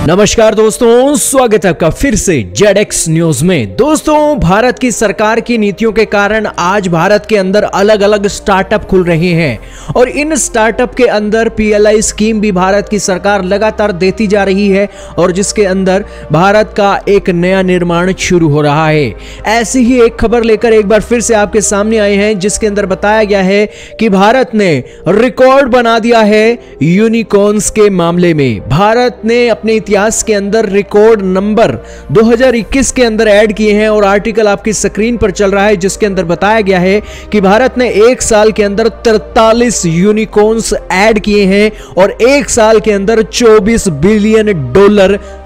नमस्कार दोस्तों, स्वागत है आपका फिर से जेडएक्स न्यूज में। दोस्तों, भारत की सरकार की नीतियों के कारण आज भारत के अंदर अलग अलग स्टार्टअप खुल रहे हैं और इन स्टार्टअप के अंदर पीएलआई स्कीम भी भारत की सरकार लगातार देती जा रही है और जिसके अंदर भारत का एक नया निर्माण शुरू हो रहा है। ऐसी ही एक खबर लेकर एक बार फिर से आपके सामने आए हैं जिसके अंदर बताया गया है कि भारत ने रिकॉर्ड बना दिया है यूनिकॉर्न्स के मामले में। भारत ने अपने इतिहास के अंदर रिकॉर्ड नंबर 2021 के अंदर ऐड किए हैं और आर्टिकल आपकी स्क्रीन पर चल रहा है जिसके अंदर बताया गया है कि भारत ने एक साल के अंदर 43 यूनिकॉर्न्स ऐड किए हैं और एक साल के अंदर $24 बिलियन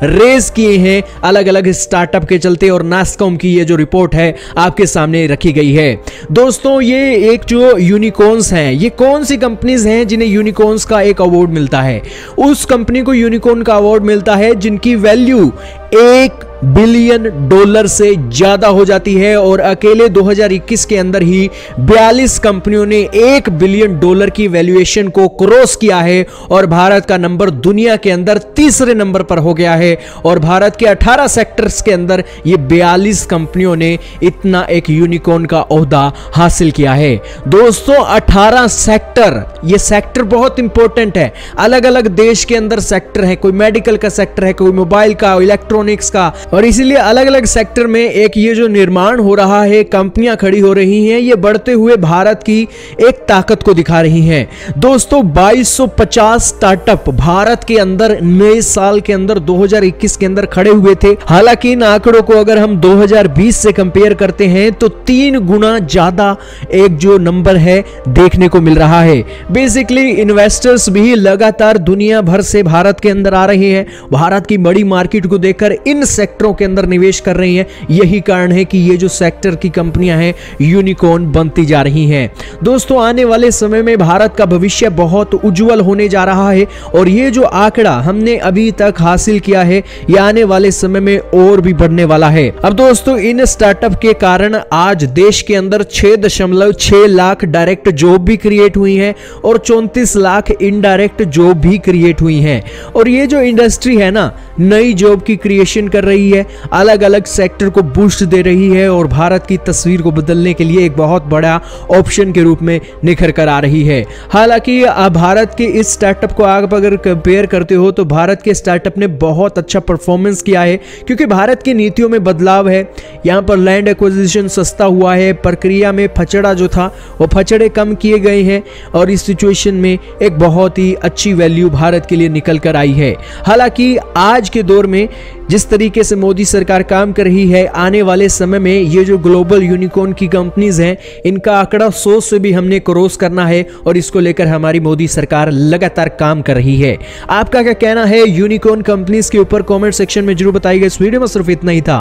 रेज किए हैं अलग अलग स्टार्टअप के चलते। और नास्कॉम की ये जो रिपोर्ट है आपके सामने रखी गई है। दोस्तों, ये एक जो यूनिकॉर्न्स हैं, ये कौन सी कंपनीज हैं जिन्हें यूनिकॉर्न्स का एक अवार्ड मिलता है? उस कंपनी को यूनिकॉर्न का अवार्ड मिलता है जिनकी वैल्यू $1 बिलियन से ज्यादा हो जाती है और अकेले 2021 के अंदर ही 42 कंपनियों ने $1 बिलियन की वैल्यूएशन को क्रॉस किया है और भारत का नंबर दुनिया के अंदर तीसरे नंबर पर हो गया है। और भारत के 18 सेक्टर्स के अंदर ये 42 कंपनियों ने इतना एक यूनिकॉर्न का ओहदा हासिल किया है। दोस्तों, 18 सेक्टर, ये सेक्टर बहुत इंपॉर्टेंट है। अलग अलग देश के अंदर सेक्टर है, कोई मेडिकल का सेक्टर है, कोई मोबाइल का, इलेक्ट्रॉनिक्स का, और इसीलिए अलग अलग सेक्टर में एक ये जो निर्माण हो रहा है, कंपनियां खड़ी हो रही हैं, ये बढ़ते हुए भारत की एक ताकत को दिखा रही हैं। दोस्तों, 2250 स्टार्टअप भारत के अंदर नए साल के अंदर 2021 के अंदर खड़े हुए थे। हालांकि इन आंकड़ों को अगर हम 2020 से कंपेयर करते हैं तो 3 गुना ज्यादा एक जो नंबर है देखने को मिल रहा है। बेसिकली इन्वेस्टर्स भी लगातार दुनिया भर से भारत के अंदर आ रहे हैं, भारत की बड़ी मार्केट को देखकर इन सेक्टरों के अंदर निवेश कर रही हैं। यही कारण है कि ये जो सेक्टर की कंपनियां हैं यूनिकॉर्न बनती जा रही हैं। दोस्तों, आने वाले समय में भारत का भविष्य बहुत उज्जवल होने जा रहा है और ये जो आंकड़ा हमने अभी तक हासिल किया है ये आने वाले समय में और भी बढ़ने वाला है। अब दोस्तों, इन स्टार्टअप के कारण आज देश के अंदर 6.6 लाख डायरेक्ट जॉब भी क्रिएट हुई हैं और 34 लाख इनडायरेक्ट जॉब भी क्रिएट हुई हैं। और ये जो इंडस्ट्री है ना, नई जॉब की क्रिएशन कर रही है, अलग अलग सेक्टर को बूस्ट दे रही है और भारत की तस्वीर को बदलने के लिए एक बहुत बड़ा ऑप्शन के रूप में निखर कर आ रही है। हालांकि भारत के इस स्टार्टअप को आप अगर कंपेयर करते हो तो भारत के स्टार्टअप ने बहुत अच्छा परफॉर्मेंस किया है क्योंकि भारत की नीतियों में बदलाव है। यहां पर लैंड एक्विजिशन सस्ता हुआ है, प्रक्रिया में फचड़ा जो था वो फचड़े कम किए गए हैं और इस सिचुएशन में एक बहुत ही अच्छी वैल्यू भारत के लिए निकल कर आई है। हालांकि आज के दौर में जिस तरीके से मोदी सरकार काम कर रही है, आने वाले समय में ये जो ग्लोबल यूनिकॉर्न की कंपनीज हैं इनका आंकड़ा 100 से भी हमने क्रॉस करना है और इसको लेकर हमारी मोदी सरकार लगातार काम कर रही है। आपका क्या कहना है यूनिकॉर्न कंपनीज के ऊपर? कमेंट सेक्शन में जरूर बताइएगा। इस वीडियो में सिर्फ इतना ही था।